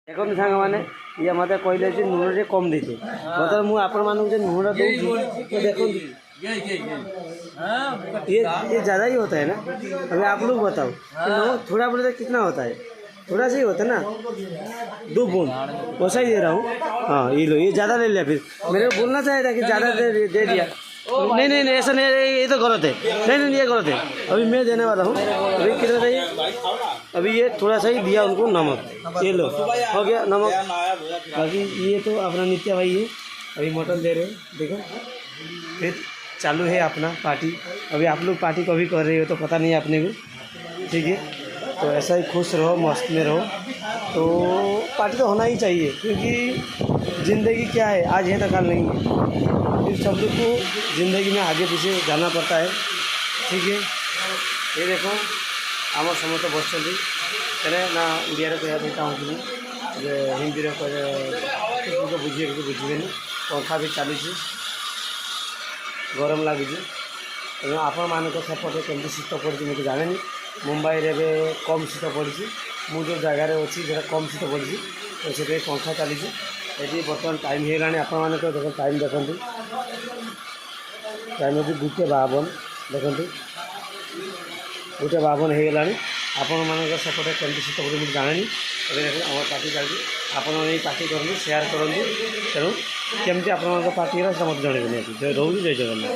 देखो सांग मैंने ये मत कहले लुण टे कम देते मतलब मुझे आपण मानक जो लुण दूँ तो देखो ये ज़्यादा ही होता है ना। अभी आप लोग बताओ कि नमक थोड़ा बोले तो कितना होता है? थोड़ा सा ही होता है ना, 2 बूंद वैसा ही दे रहा हूँ। हाँ ये लो, ये ज़्यादा ले लिया, फिर मेरे को बोलना चाहिए था कि ज़्यादा दे दिया। नहीं नहीं नहीं ऐसा नहीं, ये तो गलत है। नहीं नहीं ये गलत है। अभी मैं देने वाला हूँ। अभी कितना चाहिए? अभी ये थोड़ा सा ही दिया उनको नमक, ये लो हो गया नमक। बाकी ये तो अपना नित्या भाई है, अभी मटन दे रहे हैं। देखो फिर चालू है अपना पार्टी। अभी आप लोग पार्टी कभी कर रहे हो तो पता नहीं अपने को, ठीक है। तो ऐसा ही खुश रहो, मस्त में रहो। तो पार्टी तो होना ही चाहिए, क्योंकि ज़िंदगी क्या है, आज है तो कल नहीं है। फिर सब लोग को ज़िंदगी में आगे पीछे जाना पड़ता है, ठीक है। ये देखो आम समस्त बस ना ओडिया कहते चाहूँ हिंदी बुझे बुझे पंखा भी चली गरम लगे। आपण मान सेपटे कमी शीत पड़ी मुझे जाने मुंबई रे कम शीत पड़ी, मुझे जगार अच्छी कम शीत पड़ी तो से पंखा चली। ये बर्तमान टाइम होगा आपण मान देख टाइम देखते टाइम हूँ 2:52 देखते 2:52 होगा। आपण मान सेपटे कमी शीत पड़ी मुझे जाने देख आम पार्टी चलती आप पार्टी करूँ सेयार करूँ तेणु केमती आप पार्टी है मत जनइबे। रोज जय जगन्नाथ।